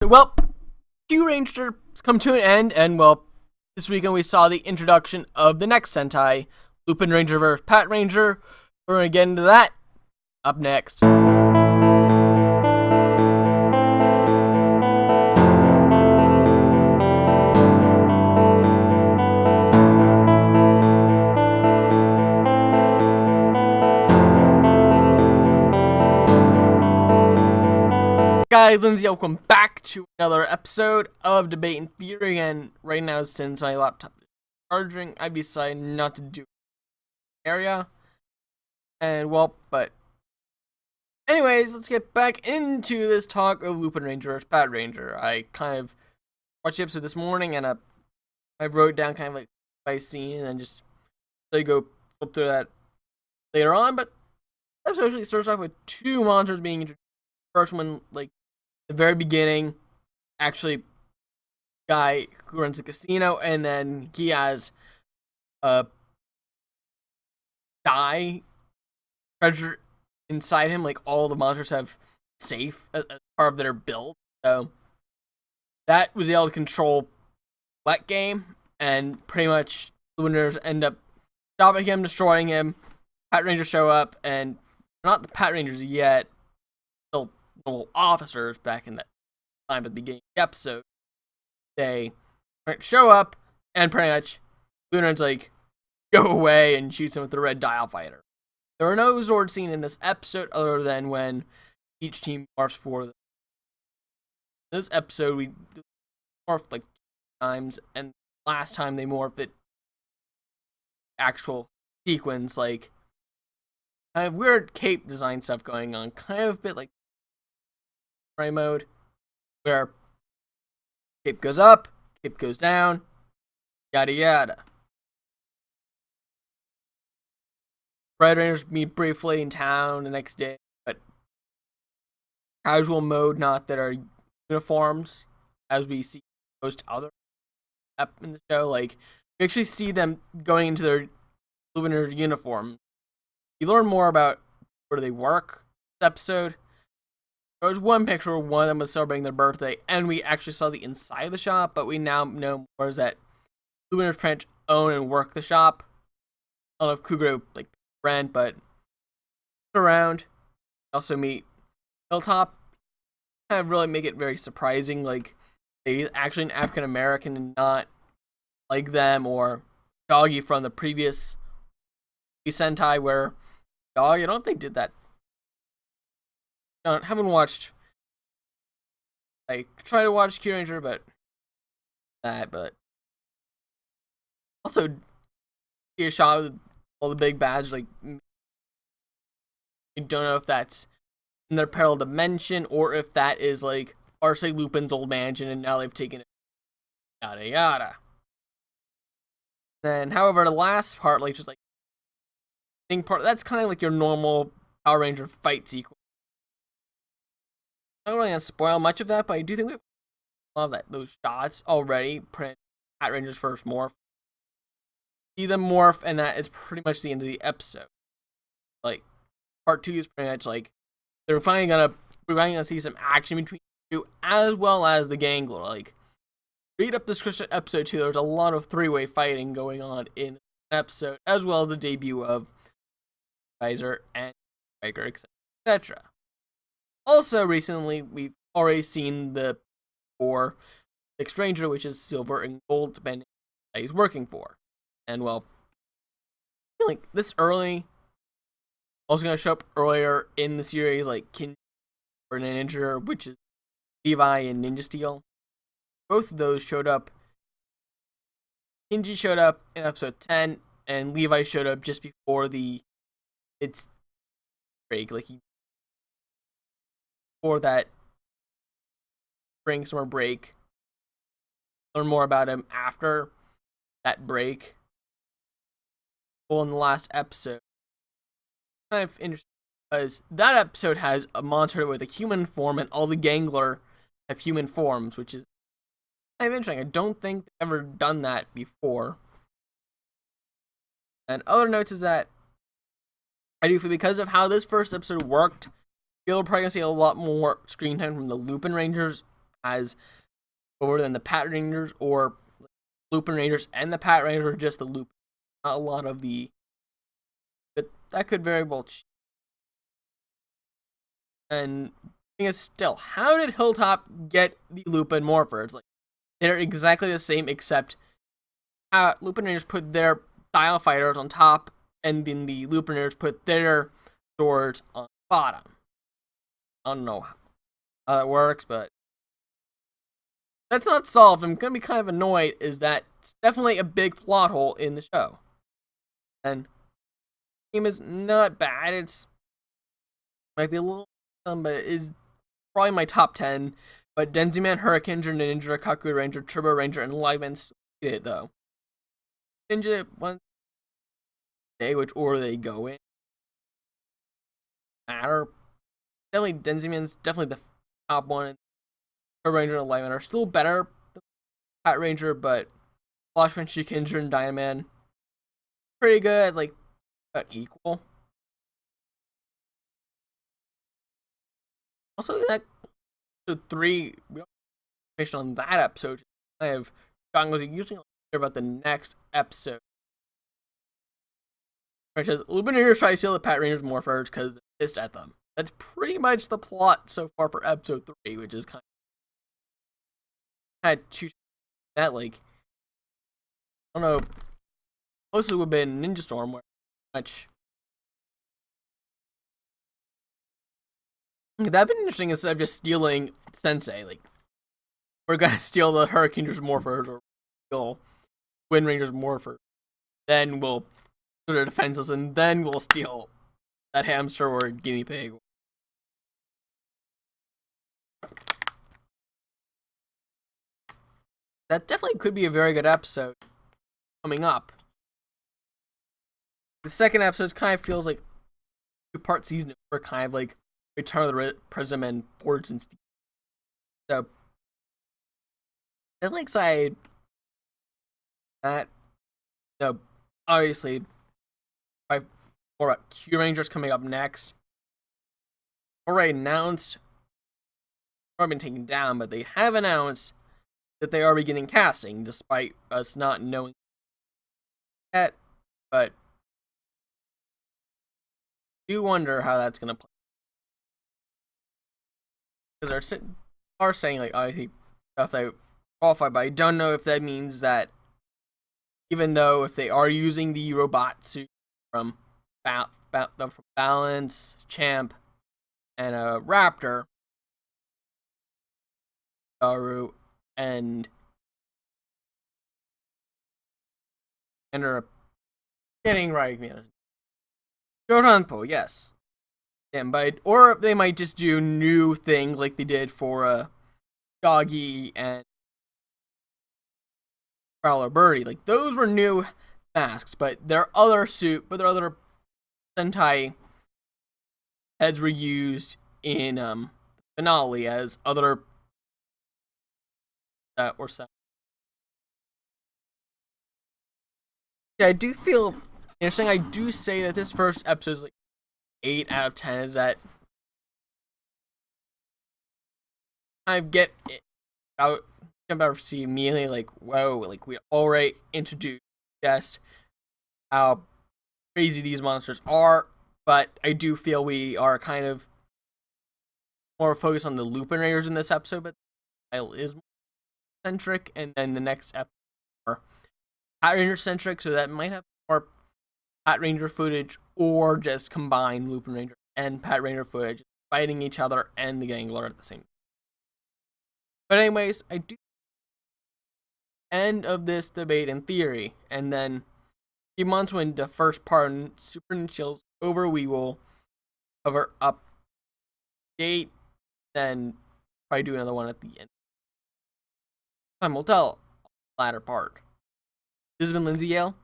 Well, Q-Ranger come to an end, and well, this weekend we saw the introduction of the next Sentai, Lupin Ranger vs. Pat Ranger. We're gonna get into that up next. Guys, Lindsay, welcome back to another episode of Debate and Theory, and right now, since my laptop is charging, I decided not to do area, and well, but anyways, let's get back into this talk of Lupin Ranger versus Pat Ranger. I kind of watched the episode this morning, and I wrote down kind of like by scene, and then just so you go flip through that later on, but the episode actually starts off with two monsters being introduced. First one, like, the very beginning, actually, guy who runs the casino, and then he has a die treasure inside him. Like, all the monsters have safe as part of their build. So that was able to control that game, and pretty much the winners end up stopping him, destroying him. Pat Rangers show up, and not the Pat Rangers yet, still normal officers back in that time at the beginning of the episode. They show up, and pretty much Lunar's like, go away, and shoots him with the red dial fighter. There were no Zord scenes in this episode other than when each team morphs for them. In this episode, we morphed like 2 times, and last time they morphed it actual sequence, like kind of weird cape design stuff going on, kind of a bit like mode, where cape goes up, cape goes down, yada yada. Red Rangers meet briefly in town the next day, but casual mode, not that are uniforms, as we see most other in the show. Like, we actually see them going into their Luminar uniform. You learn more about where they work this episode. There was one picture where one of them was celebrating their birthday, and we actually saw the inside of the shop, but we now know more is that Luminar's pretty much own and work the shop. I don't know if Kuguro, like, rent, but around. Also meet Hilltop. Kind of really make it very surprising, like, he's actually an African American and not like them, or Doggy from the previous Sentai, where Doggy, I don't know if they did that. I haven't watched. I try to watch Q Ranger, but also see a shot with all the big bads. Like, I don't know if that's in their parallel dimension or if that is like Arsene Lupin's old mansion, and now they've taken it. Yada yada. Then, however, the last part, like, just like thing part, that's kind of like your normal Power Ranger fight sequence. I'm not really gonna spoil much of that, but I do think we love that those shots already. Print Pat Ranger's first morph, see them morph, and that is pretty much the end of the episode. Like, part 2 is pretty much like we're finally gonna see some action between the two, as well as the Gangler. Like, read up the description of episode 2. There's a lot of 3-way fighting going on in the episode, as well as the debut of Kaiser and Riker, etc. Also, recently, we've already seen the 6 Ranger, which is silver and gold, depending on what he's working for. And, well, I feel like this early, also going to show up earlier in the series, like Kinji or Ninja, which is Levi and Ninja Steel. Both of those showed up. Kinji showed up in episode 10, and Levi showed up just before its break, like before that spring summer break. Learn more about him after that break. Well, in the last episode, kind of interesting because that episode has a monster with a human form, and all the Gangler have human forms, which is kind of interesting. I don't think they've ever done that before. And other notes is that I do feel because of how this first episode worked, you're probably going to see a lot more screen time from the Lupin Rangers has over than the Pat Rangers, or Lupin Rangers and the Pat Rangers, or just the Lupin. Not a lot of the, but that could very well change. And the thing is, still, how did Hilltop get the Lupin Morphers? Like, they're exactly the same, except Lupin Rangers put their style fighters on top, and then the Lupin Rangers put their swords on the bottom. I don't know how that works, but that's not solved. I'm gonna be kind of annoyed. Is that it's definitely a big plot hole in the show, and the game is not bad. It's might be a little, but it is probably my top 10. But Denziman, Hurricane Ninja, Kaku Ranger, Turbo Ranger, and Liveman still did it though. Ninja one day, which order they go in matter. Definitely Denziman's definitely the top one. Turbo Ranger and Liveman are still better than Pat Ranger, but Flashman, Shikinger, and Dynaman pretty good, like about equal. Also, that episode 3, we have information on that episode. I have John goes usually hear about the next episode. Which is Lupin Rangers try to steal the Pat Rangers Morphers because they're pissed at them. That's pretty much the plot so far for episode 3, which is kind of that, like, I don't know, mostly would have been Ninja Storm, where much that'd been interesting instead of just stealing Sensei. Like, we're gonna steal the Hurricane Rangers Morphers, or steal Wind Rangers Morphers, then we'll do their defenses, and then we'll steal that hamster or guinea pig. That definitely could be a very good episode coming up. The second episode kind of feels like a 2-part season for kind of like Return of the Prism and Forged in Steel. So, definitely excited that, obviously, more about Q Rangers coming up next. Already announced, probably been taken down, but they have announced that they are beginning casting, despite us not knowing yet. But I do wonder how that's going to play. Because they are saying, like, obviously, if they qualify, but I don't know if that means that even though if they are using the robot suit from Balance, Champ, and a Raptor, Garu, and are getting right, Joranpo, yes. Or they might just do new things like they did for Doggy and Prowler Birdie. Like, those were new masks, but their other Sentai heads were used in finale as other or so. Yeah, I do feel interesting. I do say that this first episode is like 8 out of 10. Is that I get it out about to see immediately, like, whoa, like, we already introduced just how crazy these monsters are, but I do feel we are kind of more focused on the Lupin Raiders in this episode, but the style is more centric, and then the next episode more Pat Ranger centric, so that might have more Pat Ranger footage, or just combine Lupin Ranger and Pat Ranger footage, fighting each other and the Gangler at the same time. But anyways, I do end of this debate in theory, and then a few months when the first part of Super Ninja's over, we will cover update, then probably do another one at the end. Time will tell the latter part. This has been Lindsay Yale.